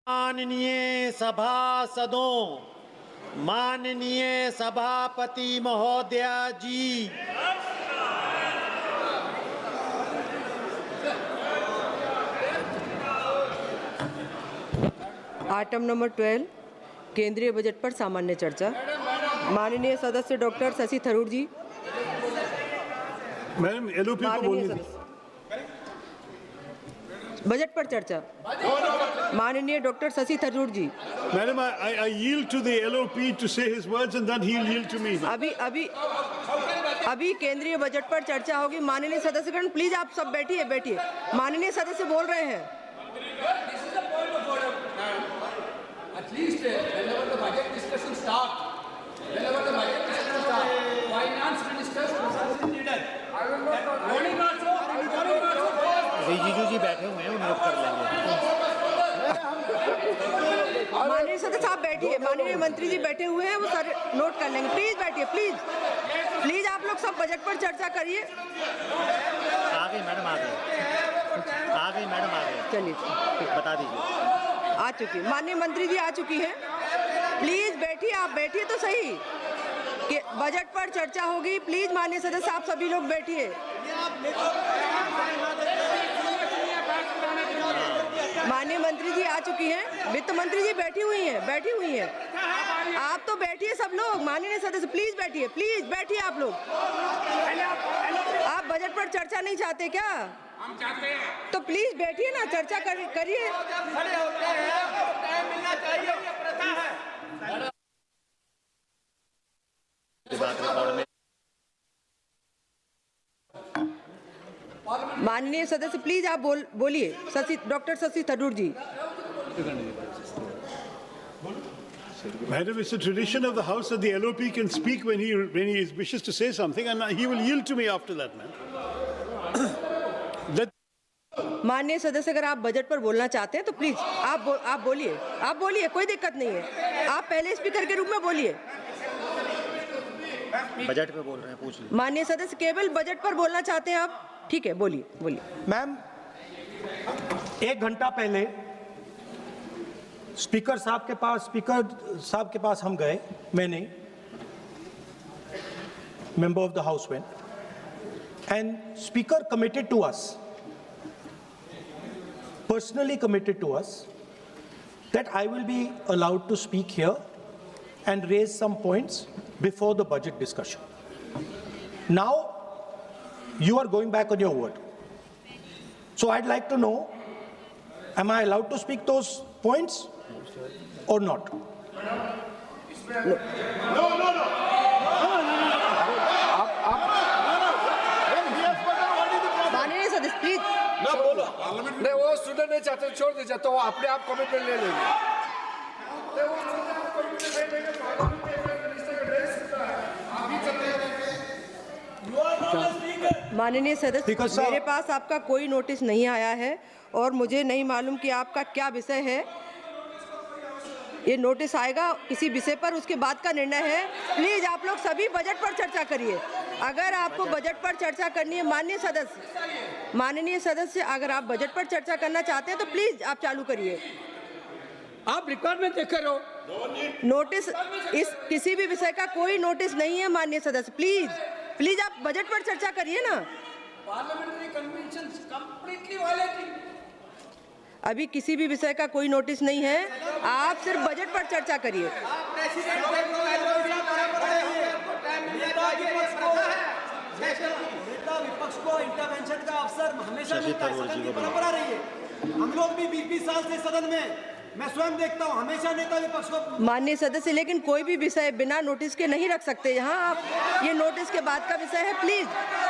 माननीय सभासदों, माननीय सभापति महोदय जी, आइटम नंबर 12 केंद्रीय बजट पर सामान्य चर्चा। माननीय सदस्य doctor Shashi Tharoor ji. Madam LOP को बोलने दीजिए। बजट पर चर्चा। माननीय doctor Shashi Tharoor ji. Madam, I yield to the LOP to say his words and then he'll yield to me. अभी केंद्रीय बजट पर चर्चा होगी। माननीय सदस्यगण प्लीज आप सब बैठिए। माननीय सदस्य बोल रहे हैं। At least whenever the budget discussion starts, finance minister is needed. Rijiju जी बैठे हुए हैं, वो नोट कर लेंगे। माननीय सदस्य आप बैठिए। माननीय मंत्री जी बैठे हुए हैं, वो सारे नोट कर लेंगे। प्लीज बैठिए, प्लीज आप लोग सब बजट पर चर्चा करिए। आ गई मैडम, आ गई। चलिए बता दीजिए। आ चुकी माननीय मंत्री जी आ चुकी हैं। प्लीज बैठिए, आप बैठिए तो सही कि बजट पर चर्चा होगी। प्लीज माननीय सदस्य आप सभी लोग बैठिए। माननीय मंत्री जी आ चुकी हैं। वित्त मंत्री जी बैठी हुई हैं। आप तो बैठिए सब लोग। माननीय सदस्य प्लीज बैठिए आप लोग। आप बजट पर चर्चा नहीं चाहते क्या? हम चाहते हैं तो प्लीज बैठिए ना, चर्चा करिए। खड़े होते हैं, टाइम मिलना चाहिए, ये प्रथा है। माननीय सदस्य प्लीज आप बोलिए। Doctor Shashi Tharoor ji. Madam, it's a tradition of the House that the LOP can speak when he wishes to say something, and he will yield to me after that, ma'am. माननीय सदस्य अगर आप बजट पर बोलना चाहते हैं तो प्लीज आप बोलिए, कोई दिक्कत नहीं है। आप पहले स्पीकर के रूप में बोलिए। बजट पे बोल रहे हैं, पूछ लीजिए। माननीय सदस्य केवल बजट पर बोलना चाहते हैं आप? ठीक है, बोलिए। मैम, 1 घंटा पहले स्पीकर साहब के पास हम गए। मैंने member of the house went and speaker committed to us, personally committed to us, that I will be allowed to speak here and raise some points before the budget discussion. Now, you are going back on your word. So I'd like to know, am I allowed to speak those points or not? No. माननीय सदस्य please ना बोलो। नहीं, वो student नहीं चाहते, छोड़ दीजिए, तो वो अपने आप कमिटमेंट ले लेंगे। माननीय सदस्य, मेरे पास आपका कोई नोटिस नहीं आया है और मुझे नहीं मालूम कि आपका क्या विषय है। ये नोटिस आएगा किसी विषय पर, उसके बाद का निर्णय है। प्लीज आप लोग सभी बजट पर चर्चा करिए। अगर आपको बजट पर चर्चा करनी है, माननीय सदस्य अगर आप बजट पर चर्चा करना चाहते हैं तो प्लीज आप चालू करिए। आप रिकॉर्ड में देख रहे हो, नोटिस इस किसी भी विषय का कोई नोटिस नहीं है। माननीय सदस्य प्लीज आप बजट पर चर्चा करिए ना। Parliamentary conventions completely violating. अभी किसी भी विषय का कोई नोटिस नहीं है, आप सिर्फ बजट पर चर्चा करिए। विपक्ष को इंटरवेंशन का अवसर हमेशा मिलता है, सदन की परंपरा रही है। हम लोग भी 20-20 साल से सदन में, मैं स्वयं देखता हूँ, हमेशा नेता विपक्ष को। माननीय सदस्य, लेकिन कोई भी विषय बिना नोटिस के नहीं रख सकते यहाँ आप। ये नोटिस के बाद का विषय है। प्लीज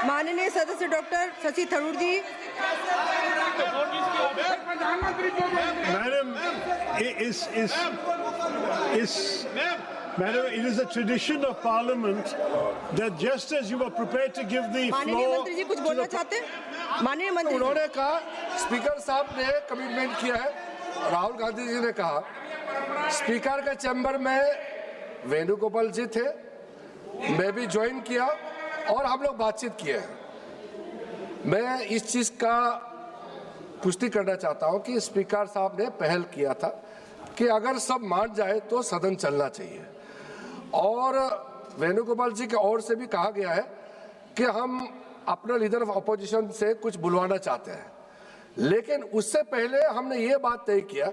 माननीय सदस्य doctor Shashi Tharoor ji. Madam, it is a tradition of Parliament that just as you were prepared to give the floor, माननीय मंत्री जी कुछ बोलना चाहते हैं? माननीय मंत्री, उन्होंने कहा, स्पीकर साहब ने कमिटमेंट किया है। राहुल गांधी जी ने कहा, स्पीकर के चैम्बर में वेणुगोपाल जी थे, मैं भी ज्वाइन किया और हम लोग बातचीत किए हैं। मैं इस चीज का पुष्टि करना चाहता हूं कि स्पीकर साहब ने पहल किया था कि अगर सब मान जाए तो सदन चलना चाहिए। और वेणुगोपाल जी की ओर से भी कहा गया है कि हम अपने लीडर ऑफ अपोजिशन से कुछ बुलवाना चाहते हैं, लेकिन उससे पहले हमने ये बात तय किया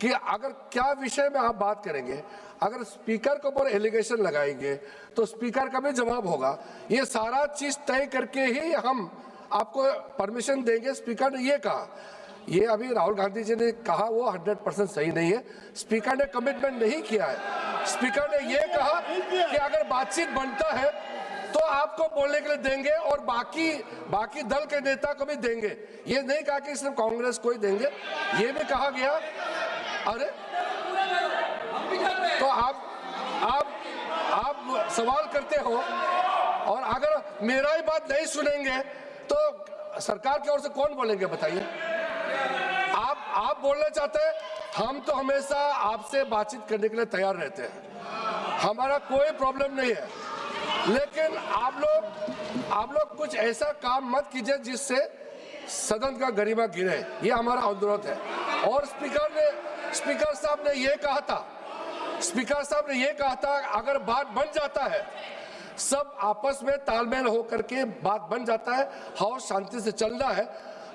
कि अगर क्या विषय में आप बात करेंगे, अगर स्पीकर के ऊपर एलिगेशन लगाएंगे तो स्पीकर का भी जवाब होगा। ये सारा चीज तय करके ही हम आपको परमिशन देंगे। स्पीकर ने ये कहा, ये अभी राहुल गांधी जी ने कहा वो 100% सही नहीं है। स्पीकर ने कमिटमेंट नहीं किया है। स्पीकर ने ये कहा कि अगर बातचीत बनता है तो आपको बोलने के लिए देंगे और बाकी दल के नेता को भी देंगे। ये नहीं कहा कि सिर्फ कांग्रेस को ही देंगे। ये भी कहा गया। अरे तो आप सवाल करते हो और अगर मेरा ही बात नहीं सुनेंगे तो सरकार की ओर से कौन बोलेंगे बताइए? आप बोलना चाहते हैं, हम तो हमेशा आपसे बातचीत करने के लिए तैयार रहते हैं, हमारा कोई प्रॉब्लम नहीं है। लेकिन आप लोग कुछ ऐसा काम मत कीजिए जिससे सदन का गरिमा गिरे, ये हमारा अनुरोध है। और स्पीकर साहब ने ये कहा था अगर बात बन जाता है, सब आपस में तालमेल हो करके बात बन जाता है, हाउस शांति से चल रहा है,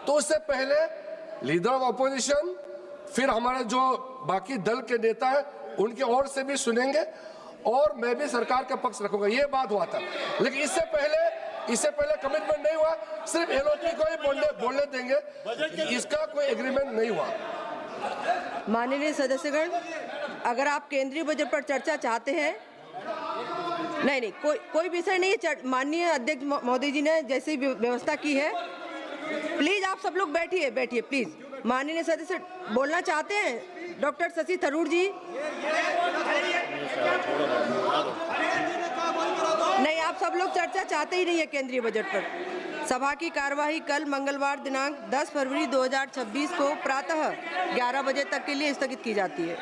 तो उससे पहले लीडर ऑफ अपोजिशन फिर हमारे जो बाकी दल के नेता है उनकी ओर से भी सुनेंगे और मैं भी सरकार का पक्ष रखूंगा। ये बात हुआ था, लेकिन इससे पहले कमिटमेंट नहीं हुआ, सिर्फ एलओपी को ही बोलने देंगे, इसका कोई एग्रीमेंट नहीं हुआ। माननीय सदस्यगण, अगर आप केंद्रीय बजट पर चर्चा चाहते हैं, नहीं कोई विषय नहीं है। माननीय अध्यक्ष महोदय जी ने जैसी व्यवस्था की है, प्लीज आप सब लोग बैठिए प्लीज। माननीय सदस्य बोलना चाहते हैं, डॉक्टर शशि थरूर जी। नहीं, आप सब लोग चर्चा चाहते ही नहीं है केंद्रीय बजट पर। सभा की कार्यवाही कल मंगलवार दिनांक 10 फरवरी 2026 को प्रातः 11 बजे तक के लिए स्थगित की जाती है।